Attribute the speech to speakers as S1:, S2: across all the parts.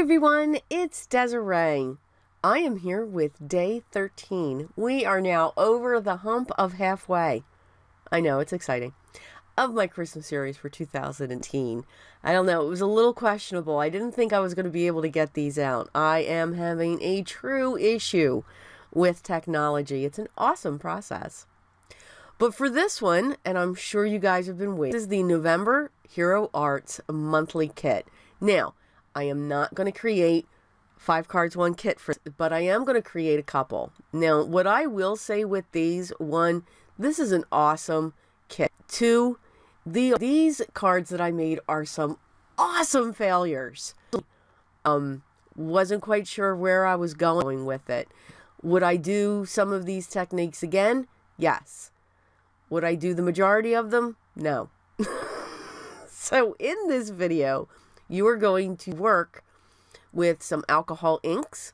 S1: everyone, it's Desiree. I am here with day 13. We are now over the hump of halfway. I know, it's exciting. Of my Christmas series for 2018. I don't know, it was a little questionable. I didn't think I was going to be able to get these out. I am having a true issue with technology. It's an awesome process. But for this one, and I'm sure you guys have been waiting, this is the November Hero Arts monthly kit. Now, I am not going to create 5 cards, 1 kit for this, but I am going to create a couple. Now, what I will say with these, 1, this is an awesome kit. 2, these cards that I made are some awesome failures. Wasn't quite sure where I was going with it. Would I do some of these techniques again? Yes. Would I do the majority of them? No. So in this video, you are going to work with some alcohol inks,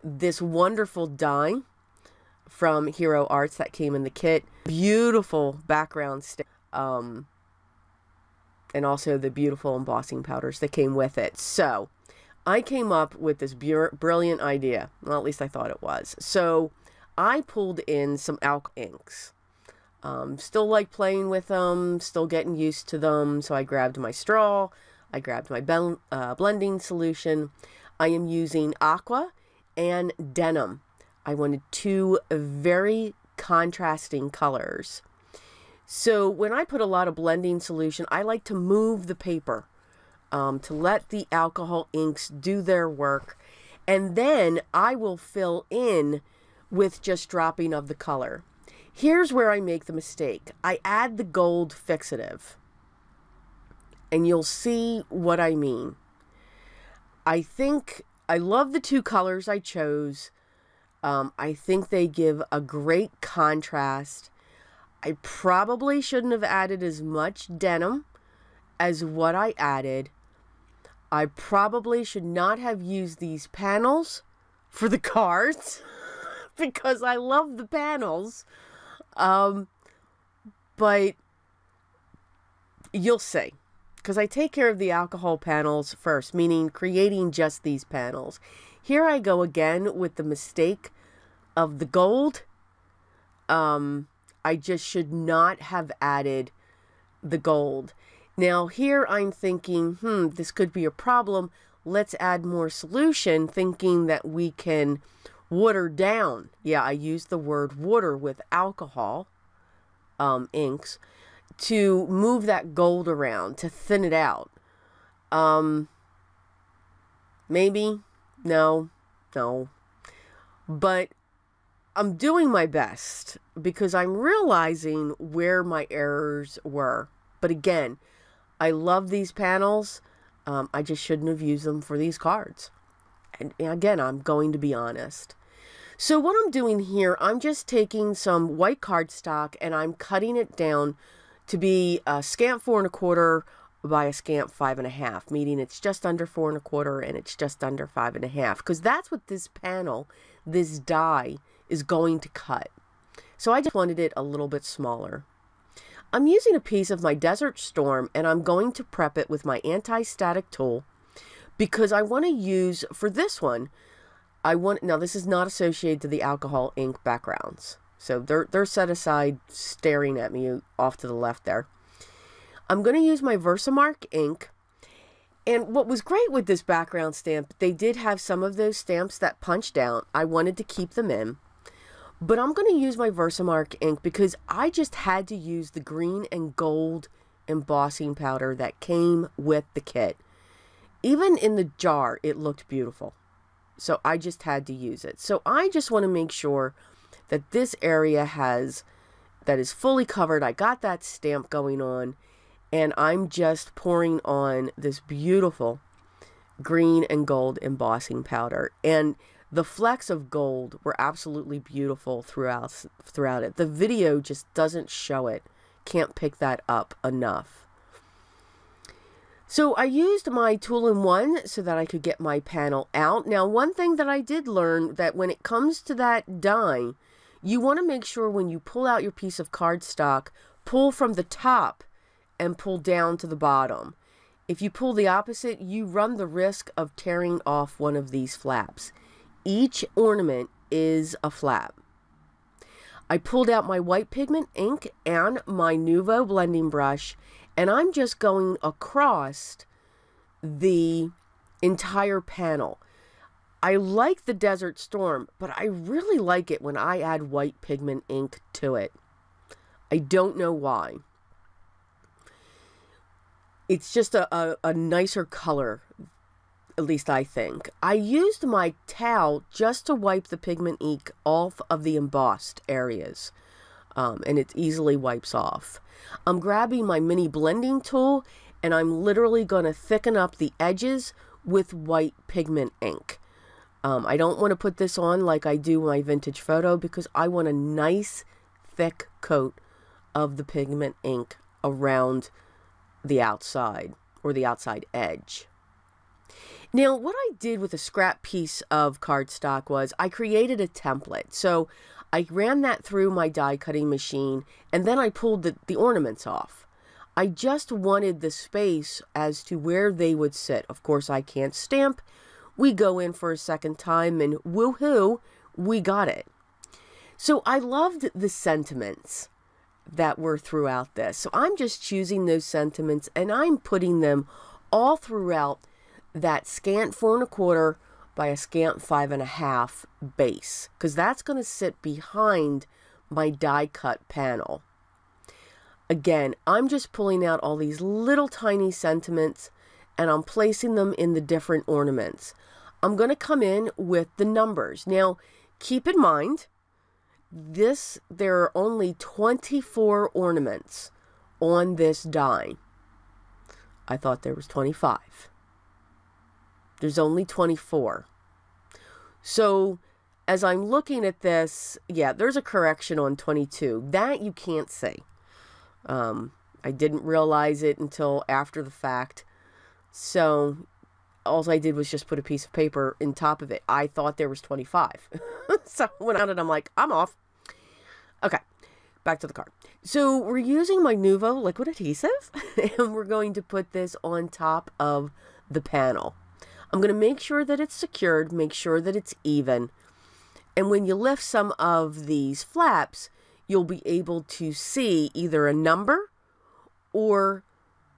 S1: this wonderful dye from Hero Arts that came in the kit, beautiful background stamp, and also the beautiful embossing powders that came with it. So I came up with this brilliant idea. Well, at least I thought it was. So I pulled in some alcohol inks. Still like playing with them, still getting used to them. So I grabbed my straw, I grabbed my blending solution. I am using aqua and denim. I wanted 2 very contrasting colors. So when I put a lot of blending solution, I like to move the paper to let the alcohol inks do their work. And then I will fill in with just dropping of the color. Here's where I make the mistake. I add the gold fixative. And you'll see what I mean. I think I love the 2 colors I chose. I think they give a great contrast. I probably shouldn't have added as much denim as what I added. I probably should not have used these panels for the cards because I love the panels. But you'll see. Because I take care of the alcohol panels first, meaning creating just these panels. Here I go again with the mistake of the gold. I just should not have added the gold. Now here I'm thinking, this could be a problem. Let's add more solution, thinking that we can water down. Yeah, I used the word water with alcohol inks. To move that gold around, to thin it out. Maybe, no. But I'm doing my best because I'm realizing where my errors were. But again, I love these panels. I just shouldn't have used them for these cards. And again, I'm going to be honest. So what I'm doing here, I'm just taking some white cardstock and I'm cutting it down to be a scamp 4 1/4 by a scamp 5 1/2, meaning it's just under 4 1/4 and it's just under 5 1/2, because that's what this panel, this die, is going to cut. So I just wanted it a little bit smaller. I'm using a piece of my Desert Storm and I'm going to prep it with my anti-static tool because I want to use, for this one, now this is not associated to the alcohol ink backgrounds. So they're set aside staring at me off to the left there. I'm going to use my Versamark ink. And what was great with this background stamp, they did have some of those stamps that punched out. I wanted to keep them in. But I'm going to use my Versamark ink because I just had to use the green and gold embossing powder that came with the kit. Even in the jar, it looked beautiful. So I just had to use it. So I just want to make sure that this area that is fully covered. I got that stamp going on, and I'm just pouring on this beautiful green and gold embossing powder. And the flecks of gold were absolutely beautiful throughout it. The video just doesn't show it. Can't pick that up enough. So I used my tool-in-one so that I could get my panel out. Now, one thing that I did learn, that when it comes to that die, you want to make sure when you pull out your piece of cardstock, pull from the top and pull down to the bottom. If you pull the opposite, you run the risk of tearing off one of these flaps. Each ornament is a flap. I pulled out my white pigment ink and my Nuvo blending brush, and I'm just going across the entire panel. I like the Desert Storm, but I really like it when I add white pigment ink to it. I don't know why. It's just a nicer color, at least I think. I used my towel just to wipe the pigment ink off of the embossed areas, and it easily wipes off. I'm grabbing my mini blending tool, and I'm literally going to thicken up the edges with white pigment ink. I don't want to put this on like I do my vintage photo because I want a nice thick coat of the pigment ink around the outside or the outside edge. Now, what I did with a scrap piece of cardstock was I created a template. So I ran that through my die cutting machine, and then I pulled the ornaments off. I just wanted the space as to where they would sit. Of course, I can't stamp. We go in for a second time, and woohoo, we got it. So I loved the sentiments that were throughout this. So I'm just choosing those sentiments, and I'm putting them all throughout that scant 4 1/4 by a scant 5 1/2 base, because that's going to sit behind my die cut panel. Again, I'm just pulling out all these little tiny sentiments, and I'm placing them in the different ornaments. I'm going to come in with the numbers. Now, keep in mind, there are only 24 ornaments on this die. I thought there was 25. There's only 24. So, as I'm looking at this, yeah, there's a correction on 22. That you can't see. I didn't realize it until after the fact. So, all I did was just put a piece of paper in top of it. I thought there was 25. So, I went out and I'm like, I'm off. Okay, back to the card. So, we're using my Nuvo liquid adhesive, and we're going to put this on top of the panel. I'm going to make sure that it's secured, make sure that it's even. And when you lift some of these flaps, you'll be able to see either a number or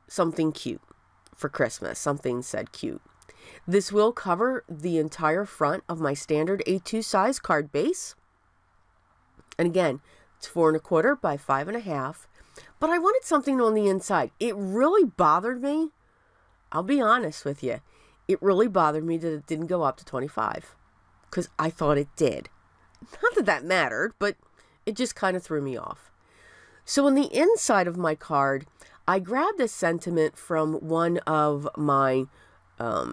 S1: something cute for Christmas. Something said cute. This will cover the entire front of my standard A2 size card base. And again, it's 4 1/4 by 5 1/2. But I wanted something on the inside. It really bothered me. I'll be honest with you. It really bothered me that it didn't go up to 25. Because I thought it did. Not that that mattered, but it just kind of threw me off. So on the inside of my card, I grabbed a sentiment from one of my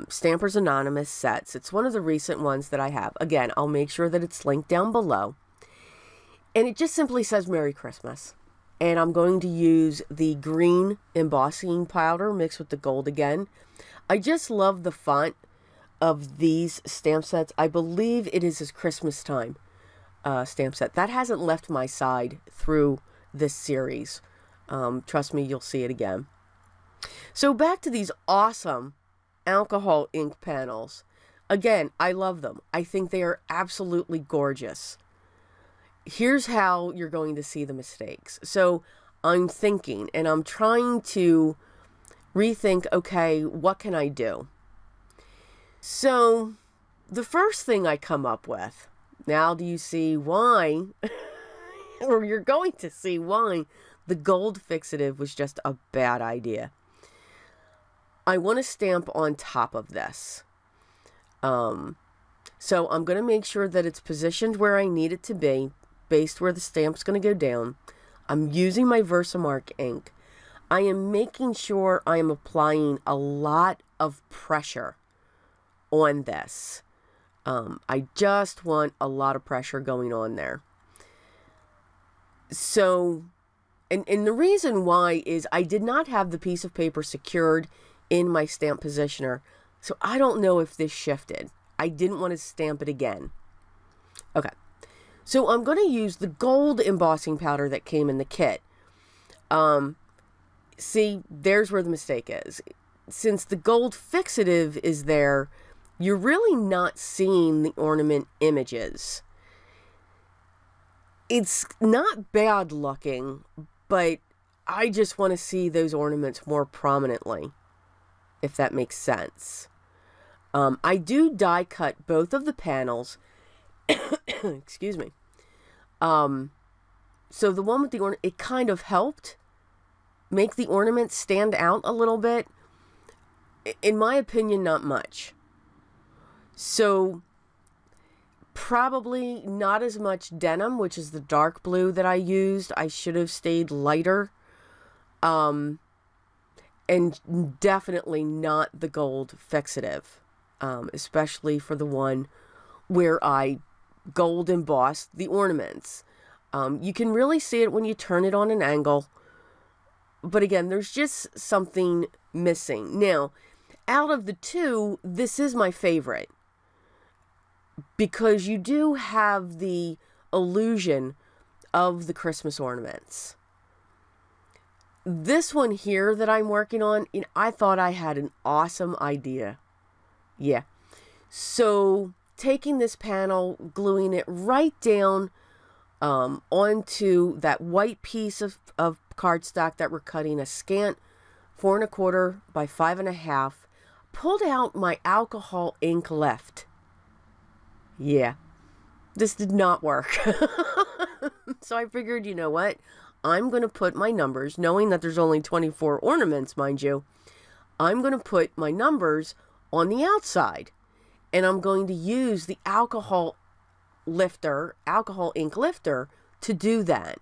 S1: Stampers Anonymous sets. It's one of the recent ones that I have. Again, I'll make sure that it's linked down below. And it just simply says Merry Christmas. And I'm going to use the green embossing powder mixed with the gold again. I just love the font of these stamp sets. I believe it is a Christmas time stamp set. That hasn't left my side through this series. Trust me, you'll see it again. So back to these awesome alcohol ink panels. Again, I love them. I think they are absolutely gorgeous. Here's how you're going to see the mistakes. So I'm thinking, and I'm trying to rethink, okay, what can I do? So the first thing I come up with, now do you see why, or you're going to see why the gold fixative was just a bad idea. I want to stamp on top of this. So I'm going to make sure that it's positioned where I need it to be, based where the stamp's going to go down. I'm using my Versamark ink. I am making sure I am applying a lot of pressure on this. I just want a lot of pressure going on there. So, and the reason why is I did not have the piece of paper secured in my stamp positioner. So I don't know if this shifted. I didn't want to stamp it again. Okay. So I'm going to use the gold embossing powder that came in the kit. See, there's where the mistake is. since the gold fixative is there, you're really not seeing the ornament images. It's not bad looking, but I just want to see those ornaments more prominently, if that makes sense. I do die cut both of the panels. Excuse me. So the one with the ornament, it kind of helped make the ornament stand out a little bit. In my opinion, not much. So probably not as much denim, which is the dark blue that I used. I should have stayed lighter. And definitely not the gold fixative. Especially for the one where I gold embossed the ornaments. You can really see it when you turn it on an angle. But again, there's just something missing. Now, out of the two, this is my favorite. Because you do have the illusion of the Christmas ornaments. This one here that I'm working on, I thought I had an awesome idea. Yeah. So, taking this panel, gluing it right down onto that white piece of cardstock that we're cutting, a scant 4 1/4 by 5 1/2, pulled out my alcohol ink left. Yeah, this did not work. So I figured, you know what? I'm going to put my numbers, knowing that there's only 24 ornaments, mind you. I'm going to put my numbers on the outside. And I'm going to use the alcohol ink lifter to do that.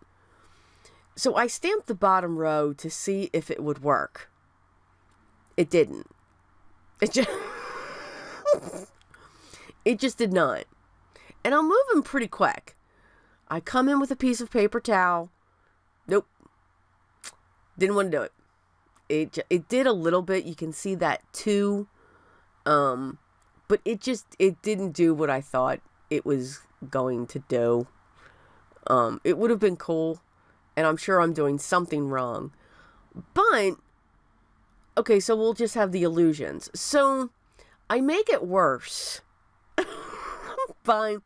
S1: So I stamped the bottom row to see if it would work. It didn't. It just did not. And I'm moving pretty quick. I come in with a piece of paper towel. Nope. Didn't want to do it. It did a little bit. You can see that too. But it didn't do what I thought it was going to do. It would have been cool. And I'm sure I'm doing something wrong. But, okay, so we'll just have the illusions. So, I make it worse. Fine.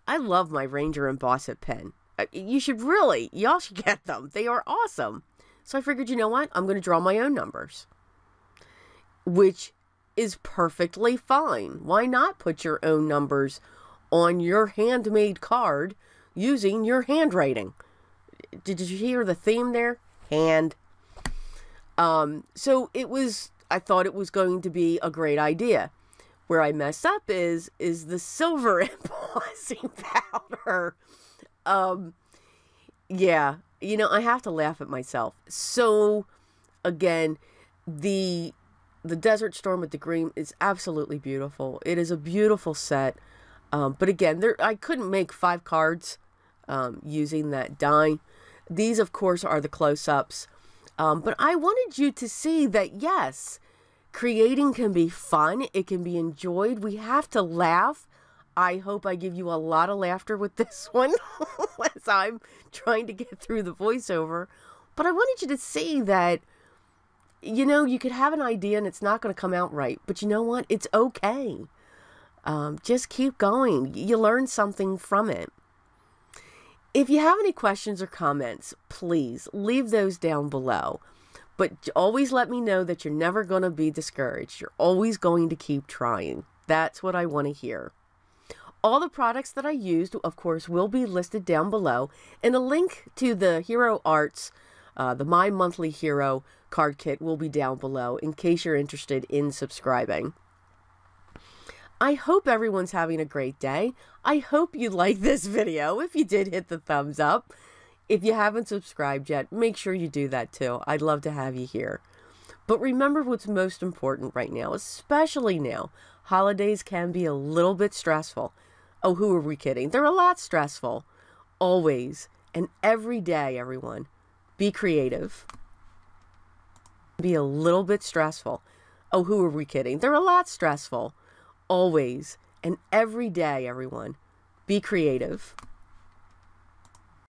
S1: I love my Ranger Emboss It pen. Y'all should get them. They are awesome. So I figured, you know what? I'm going to draw my own numbers. Which is perfectly fine. Why not put your own numbers on your handmade card using your handwriting? Did you hear the theme there? Hand. So I thought it was going to be a great idea. Where I messed up is the silver embossing powder. Yeah, I have to laugh at myself. So, again, the Desert Storm with the green is absolutely beautiful. It is a beautiful set. But again, I couldn't make 5 cards using that die. These, of course, are the close-ups. But I wanted you to see that, yes, creating can be fun. It can be enjoyed. We have to laugh. I hope I give you a lot of laughter with this one as I'm trying to get through the voiceover. But I wanted you to see that, you could have an idea and it's not going to come out right. But you know what? It's okay. Just keep going. You learn something from it. If you have any questions or comments, please leave those down below. But always let me know that you're never going to be discouraged. You're always going to keep trying. That's what I want to hear. All the products that I used, of course, will be listed down below. And a link to the Hero Arts, the My Monthly Hero card kit will be down below in case you're interested in subscribing. I hope everyone's having a great day. I hope you liked this video. If you did, hit the thumbs up. If you haven't subscribed yet, make sure you do that too. I'd love to have you here. But remember what's most important right now, especially now. Holidays can be a little bit stressful. Oh, who are we kidding? They're a lot stressful. Always and every day, everyone. Be creative. Be a little bit stressful. Oh, who are we kidding? They're a lot stressful. Always and every day, everyone. Be creative.